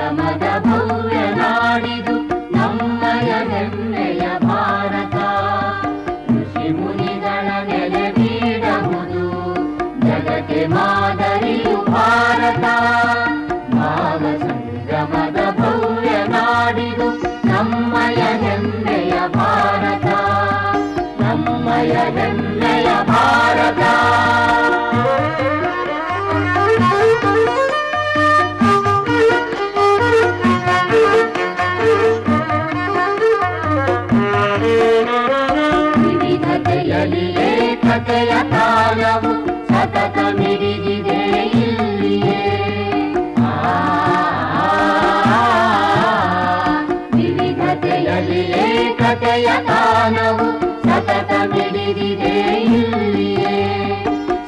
ಸಂಗಮದ ಭವ್ಯ ನಾಡಿದು ನಮ್ಮಯ ಹೆಮ್ಮೆಯ ಭಾರತ. ಋಷಿ ಮುನಿಗಳ ನೆಲೆ ಬೀಡಹುದು ಜಗಕ್ಕೆ ಮಾದರಿಯು ಭಾರತ. ಭಾವ ಸಂಗಮದ ಭವ್ಯ ನಾಡಿದು ನಮ್ಮಯ ಹೆಮ್ಮೆಯ ಭಾರತ. ನಮ್ಮಯ ಹೆಮ್ಮೆಯ ಭಾರತ. ವಿವಿಧತೆಯಲ್ಲಿ ಏಕತೆಯ ಕಾಲವು ಸತತ ಮಿಡಿದಿದೆ ಇಲ್ಲಿಯೇ. ವಿವಿಧತೆಯಲ್ಲಿ ಏಕತೆಯ ಕಾಲವು ಸತತ ಮಿಡಿದಿದೆ ಇಲ್ಲಿಯೇ.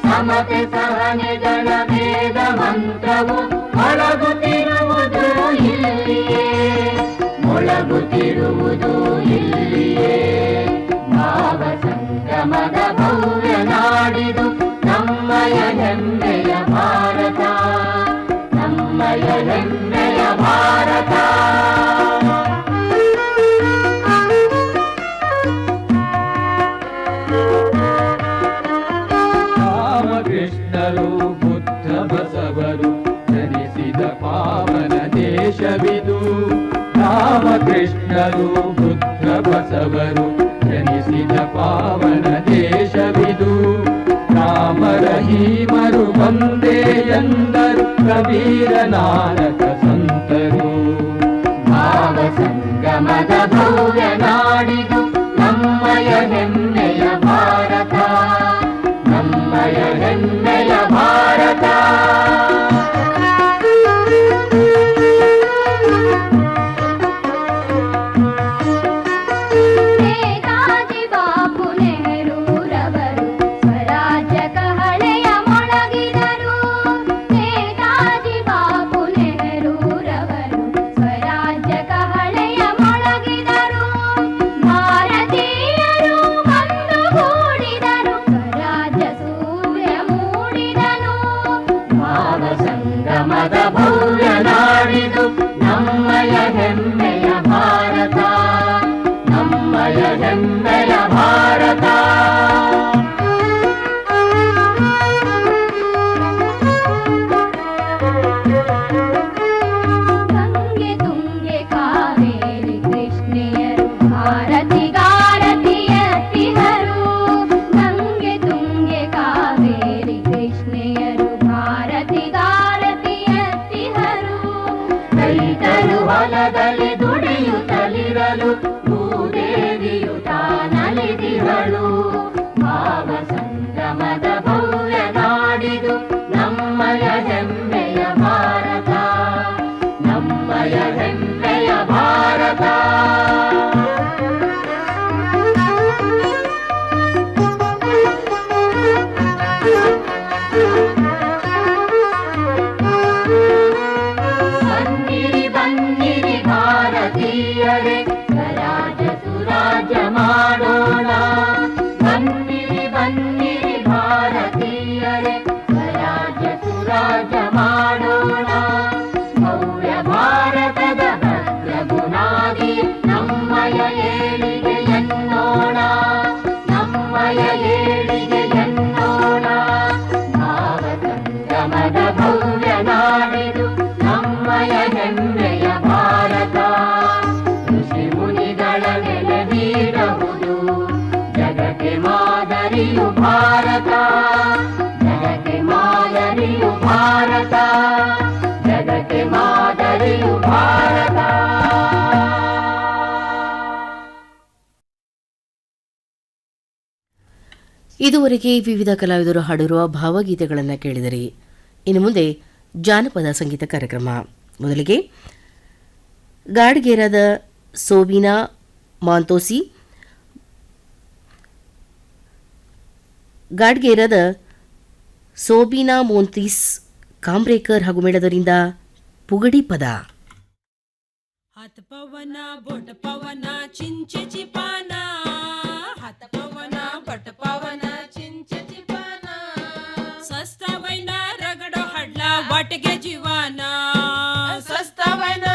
ಸಮತೆ ಸಹನೆಗಳ ವೇದ ಮಂತ್ರವು ಮೊಳಗುತ್ತಿರುವುದು ಇಲ್ಲಿಯೇ. ಮೊಳಗುತ್ತಿರುವುದು ಇಲ್ಲಿಯೇ. ಭಾವ ಸಂಗಮದ ಭವ್ಯ ನಾಡಿದು ನಮ್ಮಯ ಹೆಮ್ಮೆಯ ಭಾರತ. ನಮ್ಮಯ ಹೆಮ್ಮೆಯ ಭಾರತ. ರಾಮಕೃಷ್ಣರು ಬುದ್ಧ ಬಸವರು ಜನಿಸಿದ ಪಾವನ ದೇಶವಿದು. ರಾಮಕೃಷ್ಣರು ಬುದ್ಧ ಬಸವರು ಜನಿಸಿದ ಪಾವನ ದೇಶವಿದು. ರಾಮ ರಹೀಮರು ಒಂದೇ ಎಂದರು ಕಬೀರ ನಾನಕ ಸಂತರು. ಭಾವ ಸಂಗಮದ ಭವ್ಯ ನಾಡಿದು ನಮ್ಮಯ ಹೆಮ್ಮೆಯ ಭಾರತ. ನಮ್ಮಯ ಹೆಮ್ಮೆಯ ಭಾರತ. ನೇತಾಜಿ ಬಾಪು ನೆಹರೂರವರು ಸ್ವರಾಜ್ಯ ಕಹಳೆಯ ಮೊಳಗಿದರು. ನೇತಾಜಿ ಬಾಪು ನೆಹರೂರವರು ಸ್ವರಾಜ್ಯ ಕಹಳೆಯ ಮೊಳಗಿದರು. ಭಾರತೀಯರು ಒಂದುಗೂಡಿದರು. ಸ್ವರಾಜ್ಯ ಸೂರ್ಯ ಮೂಡಿದನು. ಭಾವ ಸಂಗಮದ ಭವ್ಯ ನಾಡಿದು ನಮ್ಮಯ ಹೆಮ್ಮೆಯ ಭಾರತ. ನಮ್ಮಯ ಹೆಮ್ಮೆಯ ಭಾರತ. ಗಂಗೆ ತುಂಗೆ ಕಾವೇರಿ ಕೃಷ್ಣೆಯರು ಭಾರತಿಗಾರತಿಯತ್ತಿಹರು. ಗಂಗೆ ತುಂಗೆ ಕಾವೇರಿ ಕೃಷ್ಣೆಯರು ಭಾರತಿಗಾರತಿಯತ್ತಿಹರು. ರೈತರು ಹೊಲದಲ್ಲಿ ದುಡಿಯುತ್ತಲಿರಲು ಭೂದೇವಿಯು ತಾನಲಿದಿಹಳು. ಭಾವ ಸಂಗಮದ ಭವ್ಯ ನಾಡಿದು ನಮ್ಮಯ ಹೆಮ್ಮೆಯ ಭಾರತ. ನಮ್ಮಯ ಹೆಮ್ಮೆಯ ಭಾರತ. ಬನ್ನಿರಿ ಬನ್ನಿರಿ ಭಾರತೀಯರೇ ಸ್ವರಾಜ್ಯ ಸುರಾಜ್ಯ ಮಾಡೋಣ. ಬನ್ನಿರಿ ಬನ್ನಿರಿ ಭಾರತೀಯರೇ ಸ್ವರಾಜ್ಯ ಸುರಾಜ್ಯ ಮಾಡೋಣ. ಭವ್ಯ ಭಾರತದ ಭದ್ರ ಬುನಾದಿ ನಮ್ಮಯ ಏಳಿಗೆ ಎನ್ನೋಣ. ನಮ್ಮಯ ಏಳಿಗೆ ಎನ್ನೋಣ. ಭಾವ ಸಂಗಮದ ಭವ್ಯ ನಾಡಿದು ನಮ್ಮಯ ಹೆಮ್ಮೆಯ ಭಾರತ. ಋಷಿ ಮುನಿಗಳ ನೆಲೆ ಬೀಡಹುದು ಜಗಕ್ಕೆ ಮಾದರಿಯು ಭಾರತ. ಜಗಕ್ಕೆ ಮಾದರಿಯು ಭಾರತ. ಜಗಕ್ಕೆ ಮಾದರಿಯು ಭಾರತ. ಇದುವರೆಗೆ ವಿವಿಧ ಕಲಾವಿದರು ಹಾಡಿರುವ ಭಾವಗೀತೆಗಳನ್ನು ಕೇಳಿದಿರಿ. ಇನ್ನು ಮುಂದೆ ಜಾನಪದ ಸಂಗೀತ ಕಾರ್ಯಕ್ರಮ. ಮೊದಲಿಗೆ ಗಾಡ್ಗೇರಾದ ಸೋಬಿನಾ ಮಾಂತೋಸಿ, ಗಾಡ್ಗೇರಾದ ಸೋಬಿನಾ ಮೋಂತೀಸ್ ಕಾಂಬ್ರೇಕರ್ ಹಾಗೂ ಮೇಳದವರಿಂದ ಪುಗಡಿ ಪದ. हात पवना बोट पवना चिंचेची पाना, हात पवना बोट पवना चिंचेची पाना, सस्ता वैना रगडो हडला वाटगे जीवाना, सस्ता वैना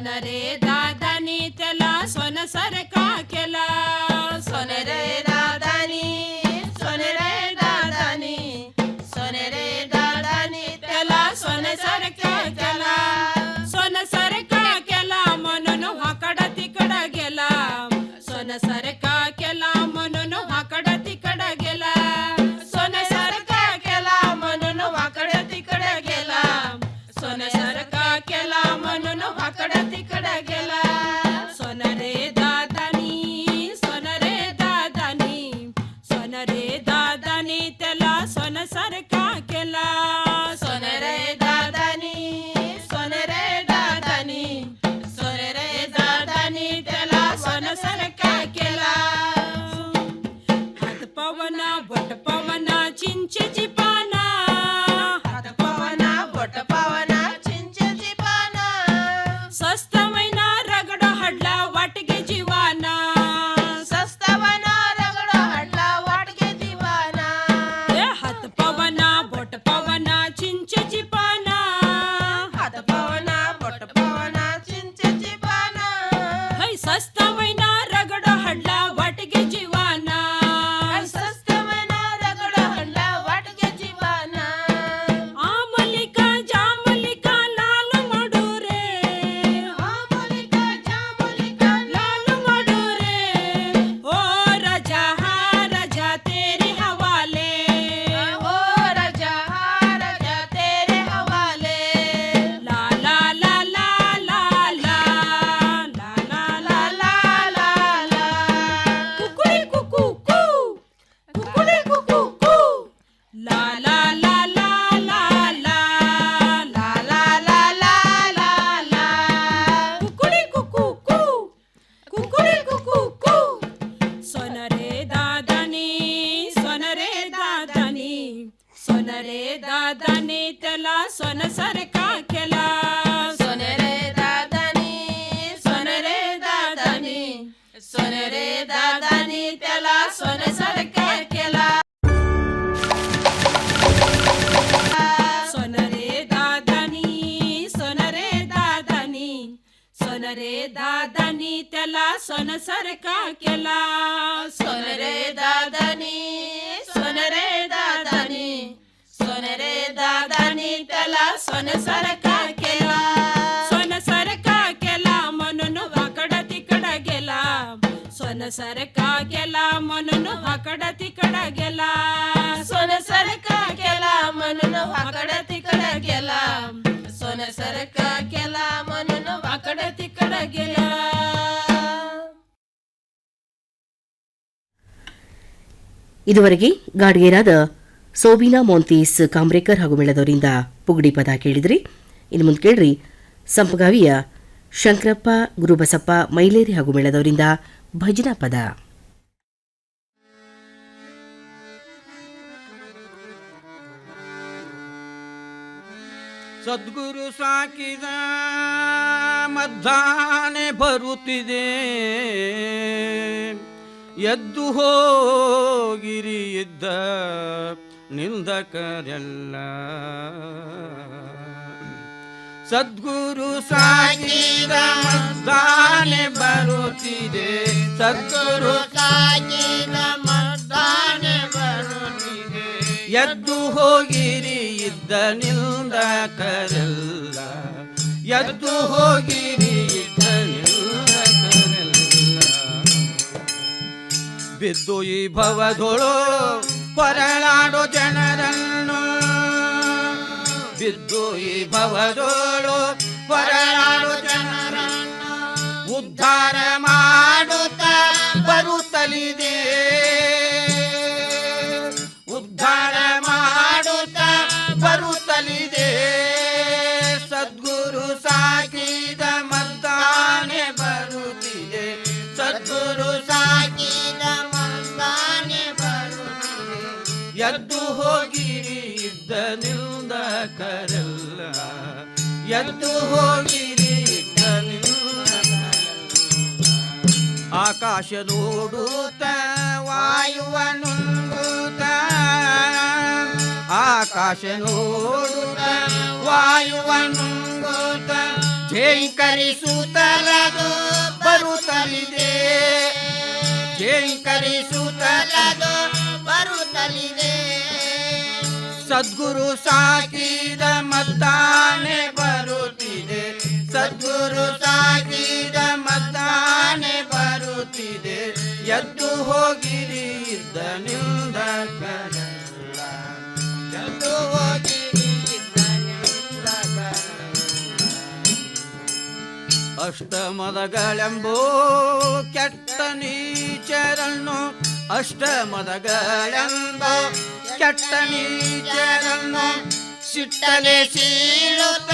सोनरे दादानी त्याला सोन्यासारखा केला. सोनरे दादानी सोनरे दादानी सोनरे दादानी त्याला सोन्यासारखा केला. सोन्यासारखा केला म्हणून वाकडा तिकडा गेला. सोन्यासारखा केला म्हणून वाकडा तिकडा गेला. सोन्यासारखा केला म्हणून वाकडा तिकडा गेला. सोन्यासारखा केला म्हणून वाकडा तिकडा गेला. सोनरे दादानी सोनरे दादानी सोनरे दादानी त्याला सोन्यासारखा केला. सोनरे दादानी सोनरे दादानी सोनरे दादानी त्याला सोन्यासारखा केला. हात पवना बोट पवना चिंचेची पाना. हात पवना बोट पवना चिंचेची पाना. स्वस्त महिना रगड हडला वाटगे जीवाना. स्वस्त महिना रगड हडला वाटगे जीवाना. हात पवना बोट पवना चिंचेची पाना. हात पवना बोट पवना चिंचेची पाना. स्वस्त महिना रगड हडला वाटगे जीवाना. स्वस्त महिना रगड हडला वाटगे जीवाना. आमलिका जामलिका लाल मडुरे. आमलिका जामलिका लाल मडुरे. ओ राजा हा राजा तेरे हवाले. ओ राजा हा राजा तेरे हवाले. ला ला ला ला ला ला ला ला ला ला ला ला. कुकुडी कुकू कू. कुकुडी कुकू कू. ला ला ला ला ला ला ला ला ला ला ला ला. कुकुडी कुकू कू. कुकुडी कुकू कू. सोनरे दादानी सोनरे दादानी सोनरे दादानी त्याला सोन्यासारखा केला. सोनरे दादानी सोनरे दादानी सोनरे दादानी त्याला सोन्यासारखा केला. सोनरे दादानी सोनरे दादानी सोनरे दादानी त्याला सोन्यासारखा केला. सोनरे दादानी सोनरे दादानी सोनरे दादानी त्याला सोन्यासारखा केला. सोन्यासारखा केला म्हणून वाकडा तिकडा गेला. सोन्यासारखा केला म्हणून वाकडा तिकडा गेला. सोन्यासारखा केला म्हणून वाकडा तिकडा गेला. सोन्यासारखा केला म्हणून वाकडा तिकडा गेला. ಇದುವರೆಗೆ ಗಾಡ್ಗೇರಾದ ಸೋಬಿನಾ ಮೋಂತೀಸ್ ಕಾಮ್ರೇಕರ್ ಹಾಗೂ ಮೇಳದವರಿಂದ ಪುಗಡಿ ಪದ ಕೇಳಿದ್ರಿ. ಇನ್ನು ಮುಂದೆ ಕೇಳ್ರಿ ಸಂಪಗಾವಿಯ ಶಂಕರಪ್ಪ ಗುರುಬಸಪ್ಪ ಮೈಲೇರಿ ಹಾಗೂ ಮೇಳದವರಿಂದ ಭಜನಾ ಪದ. ಸದ್ಗುರು ಸಾಕಿದ ಮದ್ದಾನೆ ಬರುತ್ತಿದೆ. ಎದ್ದು ಹೋಗಿರಿ ಇದ್ದ ನಿಂದಕರೆಲ್ಲ. ಸದ್ಗುರು ಸಾಕಿದ ಮದ್ದಾನೆ ಬರುತ್ತಿದೆ. ಸದ್ಗುರು ಸಾಕಿದ ಮದ್ದಾನೆ ಬರುತ್ತಿದೆ. ಎದ್ದು ಹೋಗಿರಿ ಇದ್ದ ನಿಂದಕರೆಲ್ಲ. ಎದ್ದು ಹೋಗಿರಿ ಇದ್ದ ನಿಂದಕರೆಲ್ಲ. ಬಿದ್ದು ಈ ಭವದೊಳು ಪರಳಾಡೋ ಜನರನ್ನು. ಬಿದ್ದು ಈ ಭವದೋಳು ಪರಳಾಡೋ ಜನರನ್ನು ಉದ್ಧಾರ ಮಾಡುತ್ತಾ ಬರುತ್ತಲಿದೆ. ಉದ್ಧಾರ ಮಾಡುತ್ತಾ ಬರುತ್ತಲಿದೆ. ಸದ್ಗುರು ಸಾಕಿದ ಮದ್ದಾನೆ ಬರುತ್ತಿದೆ. ಸದ್ಗುರು ಸಾಕಿದ ಮದ್ದಾನೆ ಬರುತ್ತಿದೆ. ಎದ್ದು ಹೋಗಿರಿ ಇದ್ದ ನಿಂದಕರೆಲ್ಲ. ಎದ್ದು ಹೋಗಿರಿ ಇದ್ದ ನಿಂದಕರೆಲ್ಲ. ಆಕಾಶ ನೋಡುತ್ತ ವಾಯುವ ನುಂಗುತ್ತ. ಆಕಾಶ ನೋಡುತ್ತ ವಾಯುವ ನುಂಗುತ್ತ. ಝೇಂಕರಿಸುತ್ತಲದು ಬರುತ್ತಲಿದೆ, ಝೇಂಕರಿಸುತ್ತಲದು ಬರುತ್ತಲಿದೆ. ಸದ್ಗುರು ಸಾಕಿದ ಮದ್ದಾನೆ ಬರುತ್ತಿದೆ, ಸದ್ಗುರು ಸಾಕಿದ ಮದ್ದಾನೆ ಬರುತ್ತಿದೆ. ಎದ್ದು ಹೋಗಿರಿ ಇದ್ದ ನಿಂದಕರೆಲ್ಲ, ಎದ್ದು ಹೋಗಿರಿ ಇದ್ದ ನಿಂದಕರೆಲ್ಲ. ಅಷ್ಟಮದಗಳೆಂಬೋ ಕೆಟ್ಟ ನೀಚರನ್ನು, ಅಷ್ಟಮದಗಳೆಂಬೋ ಕೆಟ್ಟ ನೀಚರನ್ನು ಸಿಟ್ಟಲೆ ಸೀಳುತ್ತ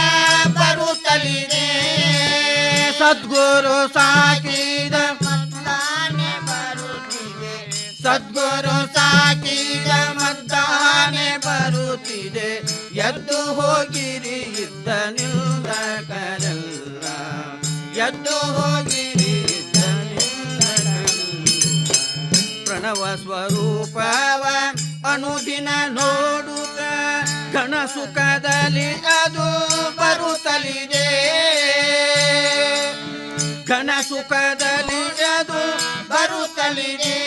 ಬರುತ್ತಲಿದೆ. ಸದ್ಗುರು ಸಾಕಿದ ಮದ್ದಾನೆ ಬರುತ್ತಿದೆ, ಸದ್ಗುರು ಸಾಕಿದ ಮದ್ದಾನೆ ಬರುತ್ತಿದೆ. ಎದ್ದು ಹೋಗಿರಿ ಇದ್ದ ನಿಂದಕರೆಲ್ಲ, ಎದ್ದು ಹೋಗಿರಿ ಇದ್ದ ನಿಂದಕರೆಲ್ಲ. ಪ್ರಣವ ಸ್ವರೂಪವ ಅನುದಿನ ನೋಡುತ್ತ ಘನ ಸುಖದಲ್ಲಿ ಅದು ಬರುತ್ತಲಿದೆ, ಘನ ಸುಖದಲ್ಲಿ ಅದು ಬರುತ್ತಲಿದೆ.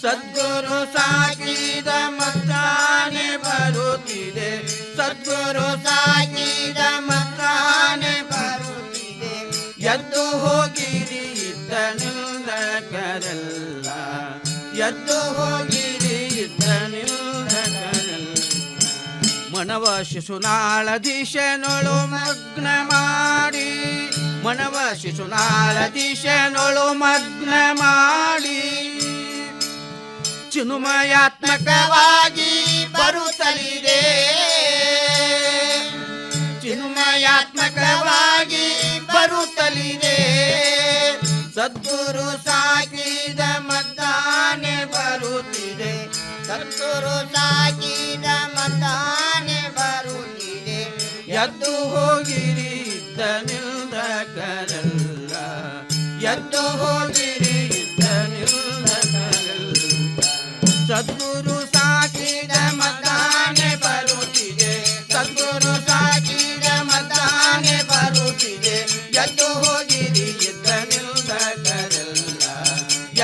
ಸದ್ಗುರು ಸಾಕಿದ ಮದ್ದಾನೆ ಬರುತ್ತಿದೆ, ಸದ್ಗುರು ಸಾಕಿದ ಮದ್ದಾನೆ ಬರುತ್ತಿದೆ. ಎದ್ದು ಹೋಗಿರಿ ಇದ್ದ ನಿಂದಕರೆಲ್ಲ, ಎದ್ದು ಹೋಗಿರಿ ಇದ್ದ ನಿಂದಕರೆಲ್ಲ. ಮನವ ಶಿಶುನಾಳಧೀಶನೊಳು ಮಗ್ನ ಮಾಡಿ, ಮನವ ಶಿಶುನಾಳಧೀಶನೊಳು ಮಗ್ನ ಮಾಡಿ ಚಿನ್ಮಯಾತ್ಮಕವಾಗಿ ಬರುತ್ತಲಿದೆ, ಚಿನ್ಮಯಾತ್ಮಕವಾಗಿ ಬರುತ್ತಲಿದೆ. ಸದ್ಗುರು ಸಾಕಿದ ಮದ್ದಾನೆ ಬರುತ್ತಿದೆ, ಸದ್ಗುರು ಸಾಕಿದ ಮದ್ದಾನೆ ಬರುತ್ತಿದೆ. ಎದ್ದು ಹೋಗಿರಿ ಇದ್ದ ನಿಂದಕರೆಲ್ಲ, ಎದ್ದು ಹೋಗಿರಿ ಇದ್ದ ನಿಂದಕರೆಲ್ಲ. ಸದ್ಗುರು ಸಾಕಿದ ಮದ್ದಾನೆ ಬರುತ್ತಿದೆ, ಸದ್ಗುರು ಸಾಕಿದ ಮದ್ದಾನೆ ಬರುತ್ತಿದೆ. ಎದ್ದು ಹೋಗಿರಿ ಇದ್ದ ನಿಂದಕರೆಲ್ಲ,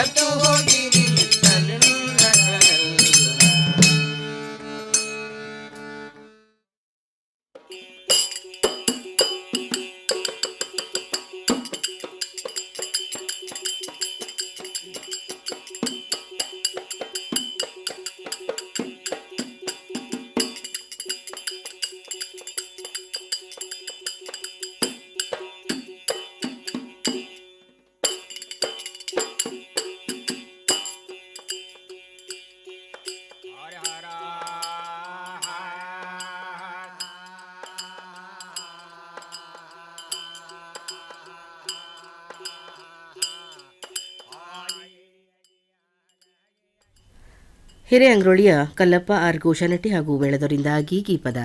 ಎದ್ದು ಹೋಗಿರಿ ಇದ್ದ ನಿಂದಕರೆಲ್ಲ. ಹಿರೇಅಂಗ್ರೋಳಿಯ ಕಲ್ಲಪ್ಪ ಆರ್ ಘೋಷನಟ್ಟಿ ಹಾಗೂ ಮೇಳದವರಿಂದ ಗೀಗಿ ಪದ.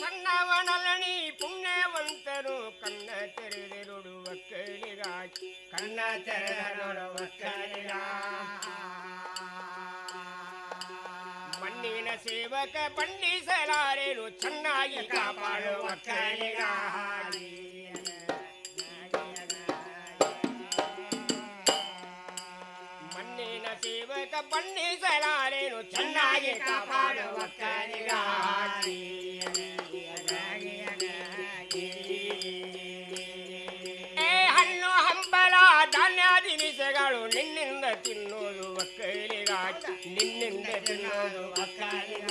ಸಣ್ಣವನಲ್ಲಣಿ ಪುಣ್ಯವಂತರು ಕಣ್ಣ ತೆರೆದೆ ನೋಡುವ ಕೇಳಿರಾಜ್, ಕಣ್ಣ ತೆರೆದ ನೋಡುವ ಕೇಳಿರಾಜ್. ಮಣ್ಣಿನ ಸೇವಕ ಬಣ್ಣಿಸಲಾರೇನು ಚೆನ್ನಾಗಿ ಕಾಪಾಡುವ ಕೇಳಿರಾಜ್. ಮಣ್ಣಿನ ಸೇವಕ ಬಣ್ಣಿಸಲಾರೇನು ಚೆನ್ನಾಗಿ ಕಾಪಾಡುವ ಕೇಳಿರಾಜ್. ಹಣ್ಣು ಹಂಬಲ ಧಾನ್ಯ ದಿನಿಸಗಳು ನಿನ್ನಿಂದ ತಿನ್ನೋದು ಒಕ್ಕಲಿಗಾಚ, ನಿನ್ನಿಂದ ತಿನ್ನೋದು ಒಕ್ಕಲಿಗ,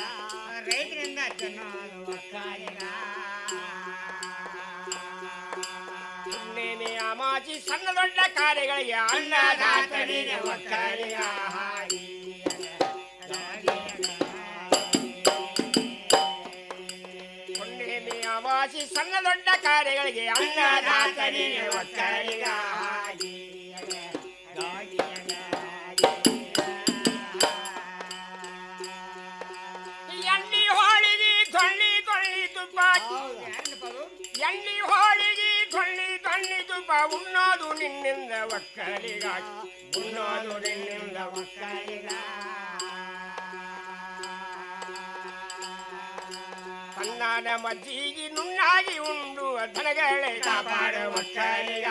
ರೈತರಿಂದ ತಿನ್ನೋದು ಒಕ್ಕಲಿಗ. ಹುಣ್ಣಿಮೆ ಅಮಾಸಿ ಸಣ್ಣ ದೊಡ್ಡ ಕಾರ್ಯಗಳಿಗೆ ಅನ್ನದಾತನಿಗೆ ಒಕ್ಕಲಿಗ. ಹುಣ್ಣಿಮೆ ಅಮಾಸಿ ಸಣ್ಣ ದೊಡ್ಡ ಕಾರ್ಯಗಳಿಗೆ ಅನ್ನದಾತನಿಗೆ ಒಕ್ಕಲಿಗ. ಎಣ್ಣಿ ಹೋಳಿಗೆ ಕೊಳ್ಳಿ ತುಪ್ಪ, ಎಣ್ಣಿ ಹೋಳಿಗೆ ಕೊಳ್ಳಿ ತುಪ್ಪ ಉಣ್ಣೋದು ನಿನ್ನಿಂದ ಒಕ್ಕಲಿಗ ಉಣ್ಣೋದು ನಿನ್ನಿಂದ ಒಕ್ಕಲಿಗ ಕಣ್ಣಾನ ಮಜ್ಜಿಗೆ ನುಣ್ಣಾಗಿ ಉಂಡು ದನಗಳೇ ಕಾಪಾಡ ಒಕ್ಕಲಿಗ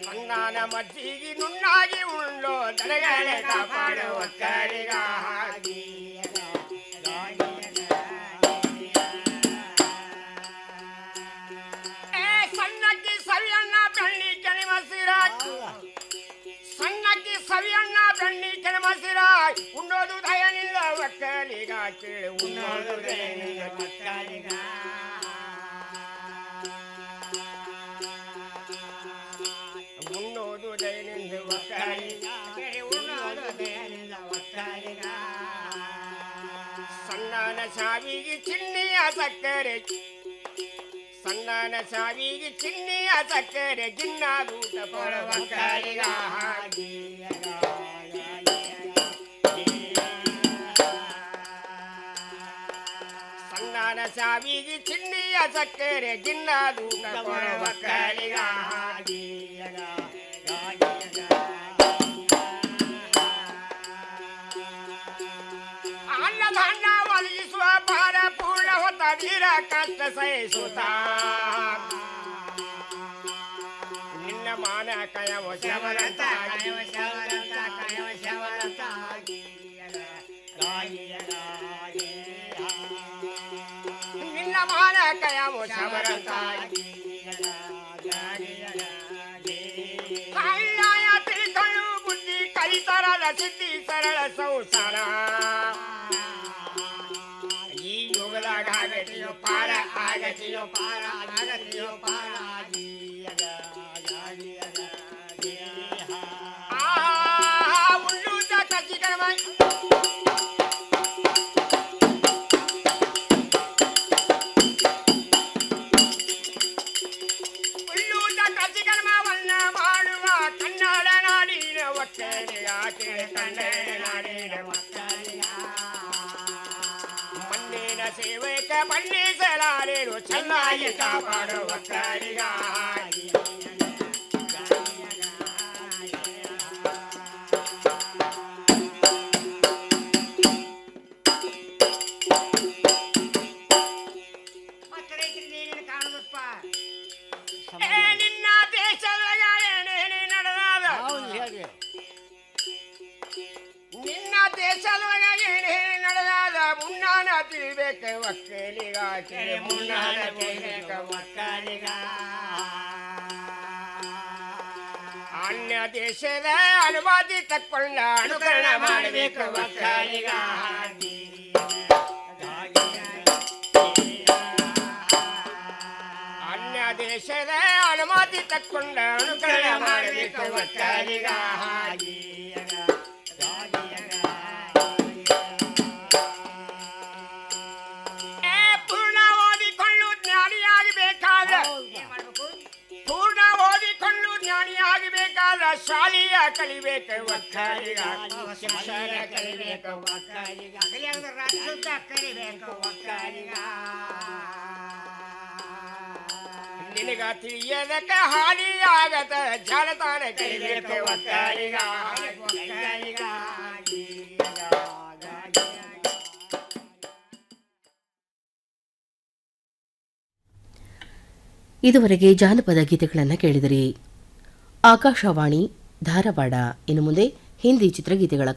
ಕಣ್ಣಾನ ಮಜ್ಜಿಗೆ ನುಣ್ಣಾಗಿ ಉಂಡು ದನಗಳೇ ಕಾಪಾಡ ಒಕ್ಕಲಿಗ ಸಣ್ಣಕ್ಕಿ ಸವಿಯಣ್ಣ ಬೆಣ್ಣಿ ಕೆಣಮಸಿರ ಸಣ್ಣಕ್ಕಿ ಸವಿಯಣ್ಣ ಬೆಣ್ಣಿ ಕೆಣಮಸಿರ ಉಣ್ಣೋದು ದಯನಿಲ್ಲ ಒಕ್ಕಲಿಗ ಕೇಳಿ ಉಣ್ಣೋದು ದಯನಿಲ್ಲ ಒಕ್ಕಲಿಗ ಉಣ್ಣೋದು ದಯನಿಲ್ಲ ಒಕ್ಕಲಿಗ ಕೇಳಿ ಉಣ್ಣೋದು ದಯನಿಲ್ಲ ಒಕ್ಕಲಿಗ ಸಣ್ಣನ ಸಾವಿಗೆ ಚಿನ್ನಿಯ ಸಕ್ಕರೆ ಸಣ್ಣನ ಸಾವಿಗೆ ಚಿನ್ನಿಯ ಸಕ್ಕರೆ ಗಿನ್ನಾದೂಟ ಕೊಡುವ ಒಕ್ಕಲಿಗ ಸಣ್ಣನ ಸಾವಿಗೆ ಚಿನ್ನಿಯ ಸಕ್ಕರೆ ಗಿನ್ನಾದೂಟ ಕೊಡುವ ಒಕ್ಕಲಿಗ ಅನ್ನದಾನ ಒದಗಿಸುವ ಭಾರ ಪೂರ್ಣ ಹೊತ್ತ ವೀರ ಕಷ್ಟ ಸಹಿಸುತ್ತ ನಿನ್ನ ಮಾನ ಕಯವ ಶವರಂತ ನಿನ್ನ ಮಾನ ಕಯವ ಶವರಂತ ಕೈಯಾಯ ತಿಳಿಗಳು ಬುದ್ಧಿ ಕಲಿತರದ ಸಿದ್ಧಿ ಸರಳ ಸಂಸಾರ ಈ ಯುಗದಾಗ ಆಗತಿಯೋ ಪಾರ ಆಗತಿಯೋ ಪಾರ ಆಗತಿಯೋ ಪಾರ ಉಳ್ಳುತ್ತ ಕಚ್ಚಿಕರ್ಮ ಉಳ್ಳುತ್ತ ಕಚ್ಚಿಕರ್ಮವನ್ನ ಮಾಡುವ ಕನ್ನಡ ನಾಡಿನ ಒಕ್ಕಲಿಗ ಕೇಳಿ ಕನ್ನಡ ನಾಡಿನ ಒಕ್ಕಲಿಗ ಮಣ್ಣಿನ ಸೇವಕ ಬಣ್ಣಿಸಲಾರೇನು ಚೆನ್ನಾಗಿ ಕಾಪಾಡುವ ಒಕ್ಕಲಿಗ ನಿನ್ನ ದೇಶದಾಗ ಏನೇನು ನಡೆದಾದ ನಿನ್ನ ದೇಶದಾಗ ಏನೇನು ನಡೆದಾದ ಮುನ್ನಾನ ತಿಳಿಬೇಕ ಒಕ್ಕಲಿಗ ಕೇಳಿ ಮುನ್ನಾನ ತಿಳಿಬೇಕ ಒಕ್ಕಲಿಗ ಅನ್ಯ ದೇಶದ ಅನುಮತಿ ತಕ್ಕೊಂಡ ಅನುಕರಣ ಮಾಡಬೇಕು ಒಕ್ಕಲಿಗ ಅನ್ಯ ದೇಶದ ಅನುಮತಿ ತಕ್ಕೊಂಡ ಅನುಕರಣ ಮಾಡಬೇಕು ಒಕ್ಕಲಿಗ ಪೂರ್ಣ ಓದಿಕೊಳ್ಳು ಜ್ಞಾನಿಯಾಗಬೇಕಾದ ಪೂರ್ಣ ಓದಿಕೊಂಡು ಜ್ಞಾನಿಯಾಗಬೇಕಾದ ಶಾಲೆಯ ಕಲಿಬೇಕು ಒಕ್ಕಲಿಗ ಶಿಕ್ಷಣ ಕಲಿಬೇಕು ಒಕ್ಕಲಿಗ ಕಲಿಬೇಕು ಒಕ್ಕಲಿಗ ನಿನಗ ತಿಳಿಯದಕ್ಕ ಹಾನಿಯಾಗದ ಜಾಲತಾಣ ಕಲಿಬೇಕು ಒಕ್ಕಲಿಗ ಒಕ್ಕಲಿಗ ಇದುವರೆಗೆ ಜಾನಪದ ಗೀತೆಗಳನ್ನು ಕೇಳಿದಿರಿ. ಆಕಾಶವಾಣಿ ಧಾರವಾಡ. ಇನ್ನು ಮುಂದೆ ಹಿಂದಿ ಚಿತ್ರಗೀತೆಗಳ